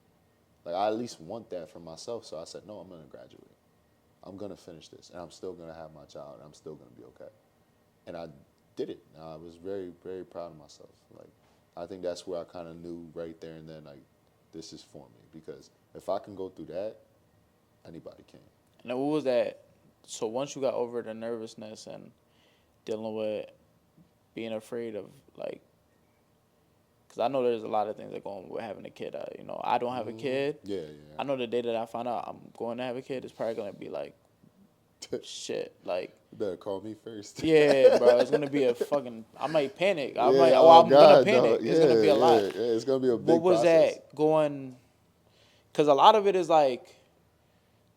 Like I at least want that for myself. So I said, no, I'm going to graduate. I'm going to finish this. And I'm still going to have my child. And I'm still going to be okay. And I did it. And I was very, very proud of myself. Like I think that's where I kind of knew right there and then, like, this is for me. Because if I can go through that, anybody can. Now, what was that? So once you got over the nervousness and dealing with being afraid of, like, because I know there's a lot of things that go on with having a kid. I don't have a kid. Yeah, I know the day that I find out I'm going to have a kid, it's probably going to be like, yeah. shit. Like, You better call me first. yeah, bro, it's going to be a fucking, I might panic. Yeah, oh I'm going to God, no. panic. It's Yeah, going to be a lot. yeah. It's gonna be a What big was process. that going, because a lot of it is like,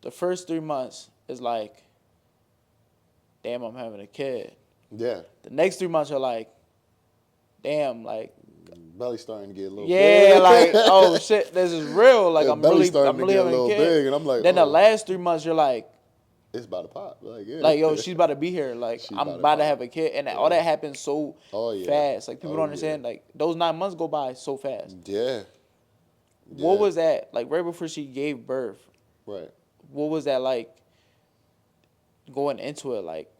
the first 3 months is like, damn, I'm having a kid. Yeah. The next 3 months are like, damn, like, Belly starting to get a little yeah, big. like, oh shit, this is real. Like, Yeah, I'm belly starting I'm to really get a having a little kid. big, and I'm like, Then the oh, last 3 months, you're it's about to pop. Like, yeah. like, yo, she's about to be here. Like, She's I'm about to about to pop. have a kid, and all Yeah. that happens so Oh yeah. fast. Like, people don't Oh yeah. understand. Like, those 9 months go by so fast. Yeah. What Yeah. was that like? Right before she gave birth, Right. what was that like? Going into it, like,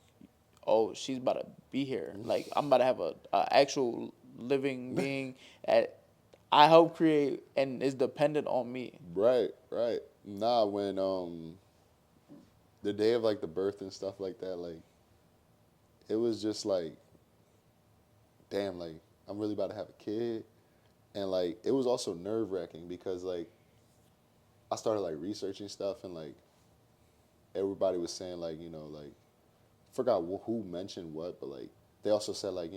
oh, she's about to be here. Like, I'm about to have a actual living being that I help create and is dependent on me. Right. Right. Nah, when the day of like the birth and stuff like that, like it was just like, damn, like I'm really about to have a kid, and like it was also nerve wracking because like I started like researching stuff and like everybody was saying like like forgot who mentioned what, but like they also said like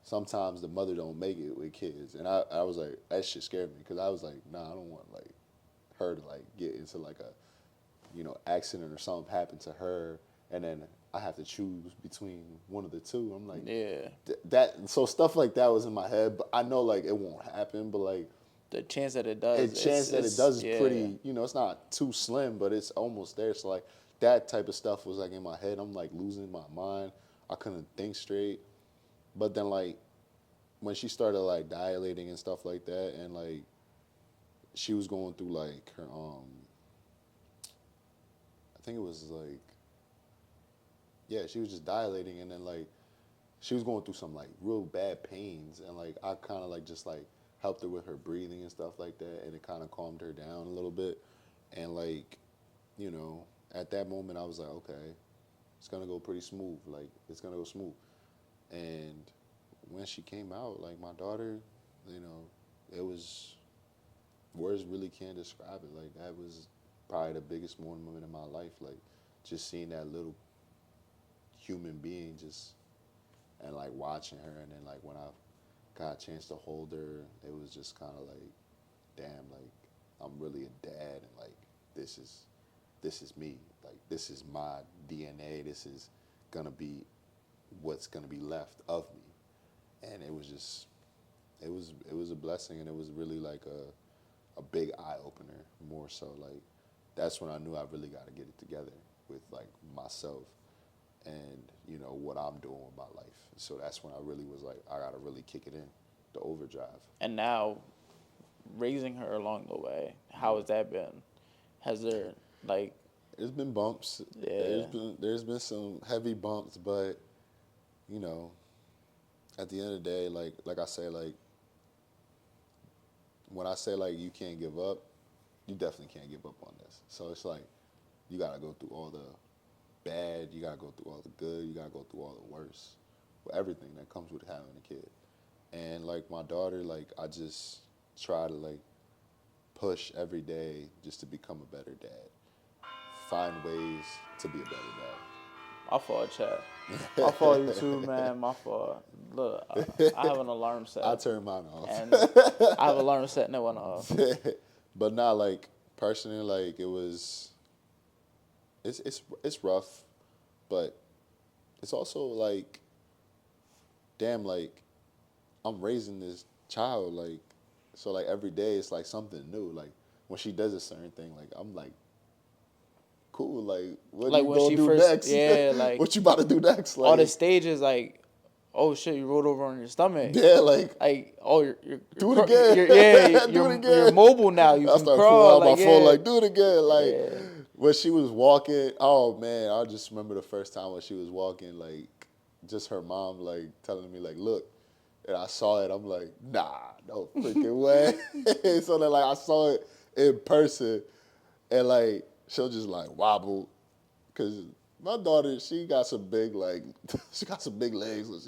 sometimes the mother don't make it with kids, and I was like that shit scared me because I was like nah, I don't want like her to like get into like a accident or something happen to her, and then I have to choose between one of the two. I'm like Yeah. that, so stuff like that was in my head, but I know like it won't happen, but like The chance that it a does, chance that it it's does is yeah. pretty, it's not too slim, but it's almost there. So like that type of stuff was like in my head. I'm like losing my mind. I couldn't think straight. But then like when she started like dilating and stuff like that, and like she was going through like her I think it was like, yeah, she was just dilating, and then like she was going through some like real bad pains, and like I kind of like just like helped her with her breathing and stuff like that, and it kind of calmed her down a little bit, and like you know at that moment I was like, okay, it's gonna go pretty smooth, like it's gonna go smooth, and when she came out, like my daughter, it was, words really can't describe it. Like that was probably the biggest moment in my life, like just seeing that little human being just and like watching her, and then like when I got a chance to hold her, it was just kind of like, damn, like I'm really a dad, and like this is me, like this is my DNA, this is gonna be what's gonna be left of me. And it was just, it was a blessing, and it was really like a big eye opener. More so, like that's when I knew I really got to get it together with like myself and what I'm doing with my life. So that's when I really was like, I gotta really kick it in, the overdrive. And now, raising her along the way, how has that been? Has there, like, There's been bumps. yeah, There's been some heavy bumps, but you know, at the end of the day, like I say, like when I say like you can't give up, you definitely can't give up on this. So it's like you gotta go through all the bad, you gotta go through all the good, you gotta go through all the worst, with everything that comes with having a kid. And like my daughter, like I just try to like push every day just to become a better dad, find ways to be a better my fault, chat. My fault, you too, man. My fault. Look, I have an alarm dad. I set, turn mine off. and I have an alarm set and it went off. But not like personally, like it was. It's rough, but it's also like, damn, like I'm raising this child, like so like every day it's like something new. Like when she does a certain thing, like I'm like, cool. Like what Like you when gonna she do first, next? yeah, like What you about to do next? all the Like stages, like, oh shit, you rolled over on your stomach. yeah, like Like, oh, do it again. yeah, Do it you're again. mobile now. You I can started pulling crawl. out my Like, phone, yeah, like, do it again. Like, yeah. when she was walking, oh man, I just remember the first time when she was walking, like, just her mom, like, telling me, like, look. And I saw it, I'm like, nah, no freaking way. So then, like, I saw it in person, and, like, she'll just, like, wobble. Because my daughter, she got some big, like, she got some big legs. So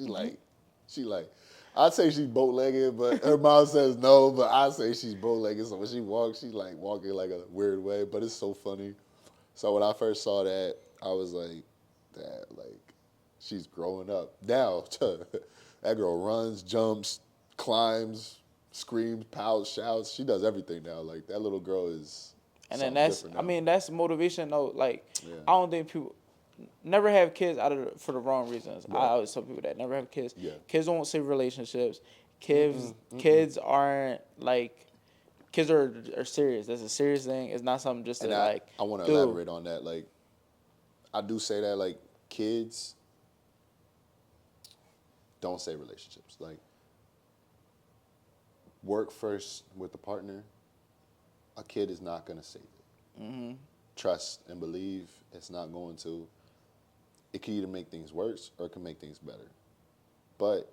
she like, I'd say she's bow-legged, but her mom says no, but I say she's bow-legged. So when she walks, she's like walking like a weird way, but it's so funny. So when I first saw that, I was like, Dad, like, she's growing up. Now, that girl runs, jumps, climbs, screams, pouts, shouts. She does everything now. Like, that little girl is And then something different I now. mean, that's motivation though. Like, Yeah. I don't think people never have kids for the wrong reasons. I Right. always tell people that never have kids. Yeah. Kids don't save relationships. Kids aren't like kids are serious. That's a serious thing. It's not something just to And like I want to do. elaborate on that. Like, I do say that, like, kids don't say relationships. Like, work first with the partner. A kid is not going to save it. Mm-hmm. Trust and believe it's not going to. It can either make things worse or it can make things better. But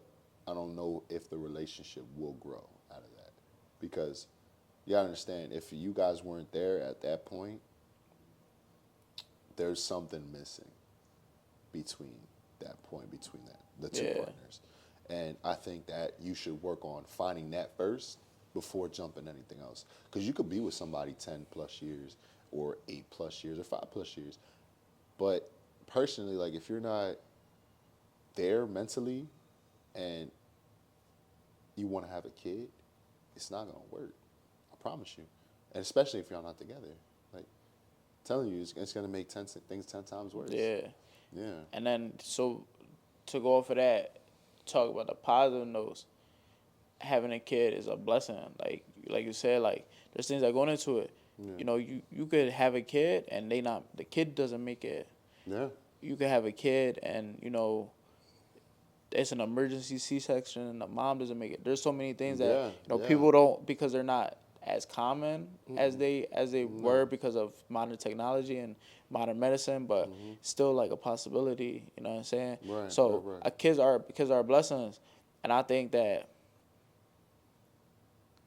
I don't know if the relationship will grow out of that. Because you gotta understand, if you guys weren't there at that point, there's something missing between that point, between the two Yeah. partners. And I think that you should work on finding that first before jumping anything else. Because you could be with somebody 10 plus years or 8 plus years or 5 plus years. But personally, like, if you're not there mentally and you want to have a kid, it's not going to work. I promise you. And especially if y'all not together. Like, I'm telling you, it's going to make things 10 times worse. Yeah. Yeah. And then so to go off of that, talk about the positive notes. Having a kid is a blessing. Like you said, like there's things that go into it. Yeah. You know, you could have a kid and the kid doesn't make it. Yeah. You could have a kid and it's an emergency C-section and the mom doesn't make it. There's so many things that Yeah. people don't, because they're not as common as they were because of modern technology and modern medicine, but still like a possibility. You know what I'm saying? Right, So right. kids are blessings, and I think that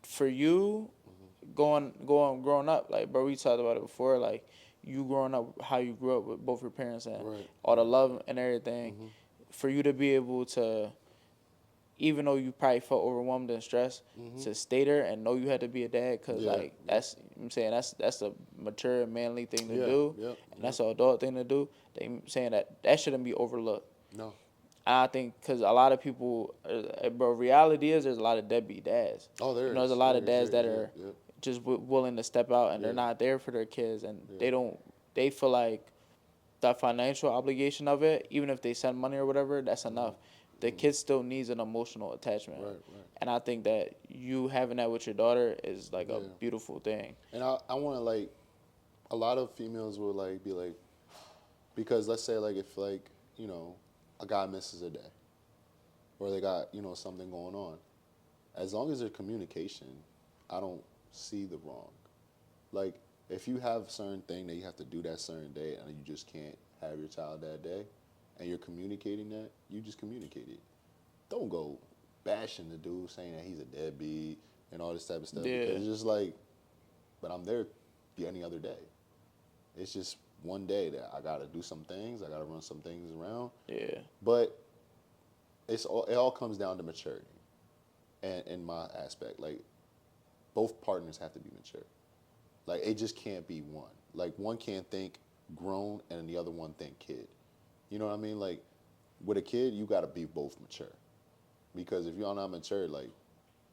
for you, growing up, like bro, we talked about it before, like you growing up, how you grew up with both your parents and Right. all the love and everything, for you to be able to, even though you probably felt overwhelmed and stressed, to stay there and know you had to be a dad, because Yeah. like that's, I'm saying that's a mature manly thing to Yeah. do, Yep. and that's an adult thing to do. They saying that shouldn't be overlooked. No. And I think because a lot of people, bro, reality is there's a lot of deadbeat dads. Oh, there There's a is. lot of dads that Yeah. are Yeah. just willing to step out and they're Yeah. not there for their kids, and Yeah. they feel like that financial obligation of it, even if they send money or whatever, that's enough. The kid still needs an emotional attachment. Right, right. And I think that you having that with your daughter is like a Yeah. beautiful thing. And I want to like, a lot of females will like be like, because let's say like if like, you know, a guy misses a day or they got, you know, something going on, as long as there's communication, I don't see the wrong. Like if you have a certain thing that you have to do that certain day and you just can't have your child that day and you're communicating that, you just communicate it. Don't go bashing the dude saying that he's a deadbeat and all this type of stuff, Yeah. because it's just like, but I'm there any other day. It's just one day that I gotta do some things, I gotta run some things around. Yeah. But it all comes down to maturity, and in my aspect, like both partners have to be mature. Like it just can't be one. Like one can't think grown and the other one think kid. You know what I mean? Like with a kid, you gotta be both mature, because if y'all not mature, like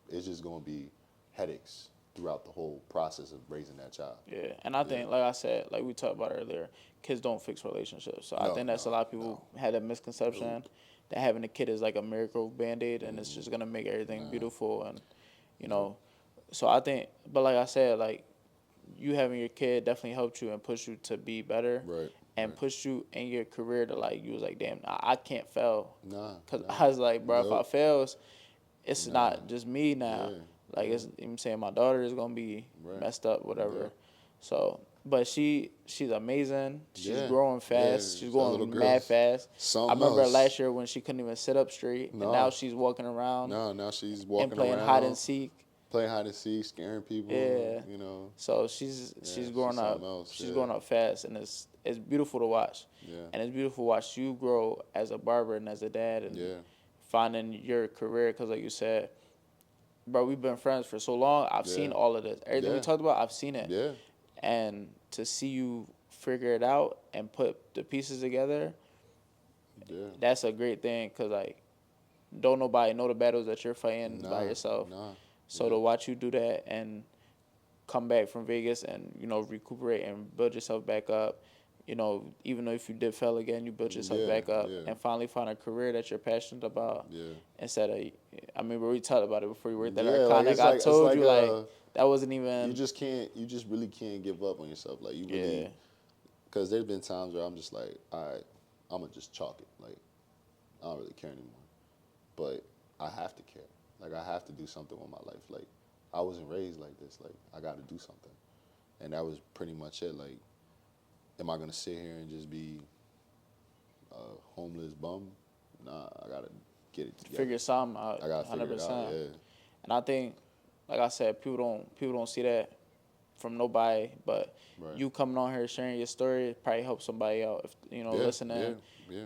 it's just gonna be headaches throughout the whole process of raising that child. Yeah, and I think, like I said, like we talked about earlier, kids don't fix relationships. So I No, think that's a lot of people had that misconception that having a kid is like a miracle band-aid and it's just gonna make everything beautiful and, you know, so I think, but like I said, like you having your kid definitely helped you and pushed you to be better, Right, and right. pushed you in your career to like you was like, damn, I can't fail, Nah, cause nah. I was like, bro, if I Nope. fails, it's not just me now. Yeah, Like yeah. it's, I'm saying my daughter is gonna be Right. messed up, Yeah. whatever. So, but she's amazing. She's Yeah, growing yeah. fast. She's That little going mad girl's fast. I something remember else. last year when she couldn't even sit up straight, and now No, she's walking around no. Now she's and walking playing hide and around, seek. playing hide and seek, scaring people. Yeah. You know. So she's Yeah, growing she's up. something else. She's Yeah, growing up fast, and it's beautiful to watch. yeah, And it's beautiful to watch you grow as a barber and as a dad, and yeah, finding your career. Because like you said, bro, we've been friends for so long. I've yeah, seen all of this. Everything we yeah, talked about, I've seen it. yeah, And to see you figure it out and put the pieces together, yeah. that's a great thing. Cause like, don't nobody know the battles that you're fighting by Nah, yourself. nah. So Yeah, to watch you do that and come back from Vegas and recuperate and build yourself back up. Even though if you did fail again, you built yourself yeah, back up yeah, and finally find a career that you're passionate about. yeah. Instead of, I mean, we talked about it before you worked at Yeah, like Iconic. it's I like told you like that wasn't you even. just can't, you just really can't give up on yourself. Like you Yeah, really, because there's been times where I'm just like, all right, I'm gonna just chalk it. Like I don't really care anymore. But I have to care. Like I have to do something with my life. Like I wasn't raised like this. Like I got to do something, and that was pretty much it. Like, am I gonna sit here and just be a homeless bum? Nah, I gotta get it together. figure something out. I gotta figure it out. 100%. Yeah, And I think, like I said, people don't see that from nobody, but right. you coming on here sharing your story probably help somebody out. If Yeah, yeah, listening, yeah,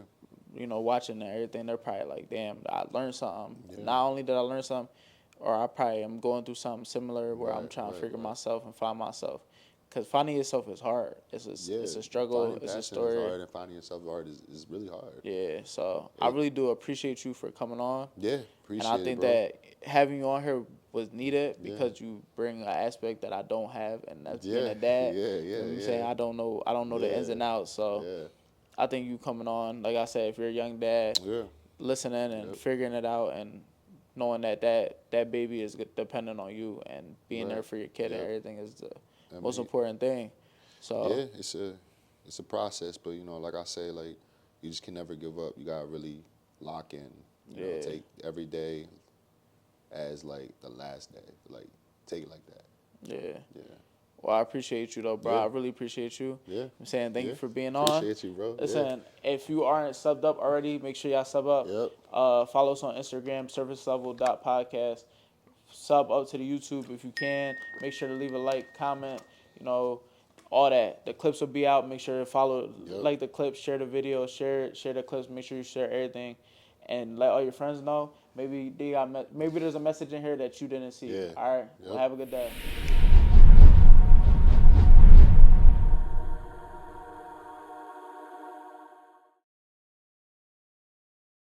watching and everything, they're probably like, damn, I learned something. yeah. Not only did I learn something, or I probably am going through something similar where I'm Right, trying to right, figure right. myself and find myself. Because finding yourself is hard. Yeah, It's a struggle. finding It's a passion is story. hard, and finding yourself hard is really hard. Yeah, so I It, really do appreciate you for coming on. yeah, And I appreciate it, think bro. that having you on here was needed Yeah, because you bring an aspect that I don't have, and that's being yeah, a dad. yeah, You yeah, know what I'm saying? yeah, I don't know the ins yeah, and outs. So yeah, I think you coming on, like I said, if you're a young dad, yeah. listening and Yep. figuring it out and knowing that baby is dependent on you and being there Right. for your kid and Yep. everything is the I most mean, important thing. So yeah, it's a process, but you know, like I say, like you just can never give up. You gotta really lock in. You know, yeah, take every day as like the last day. Like take it like that. yeah. Yeah, Well, I appreciate you though, bro. yeah, I really appreciate you. yeah, I'm saying thank yeah. you for being on. Appreciate you, bro. Yeah, Listen, if you aren't subbed up already, make sure y'all sub up. yep, Follow us on Instagram, surfacelevel.podcast. Sub up to the YouTube if you can. Make sure to leave a like, comment, all that. The clips will be out. Make sure to follow, yep. like the clips, share the video, share the clips. Make sure you share everything, and let all your friends know. Maybe there's a message in here that you didn't see. Yeah. All right. Well, Yep. have a good day.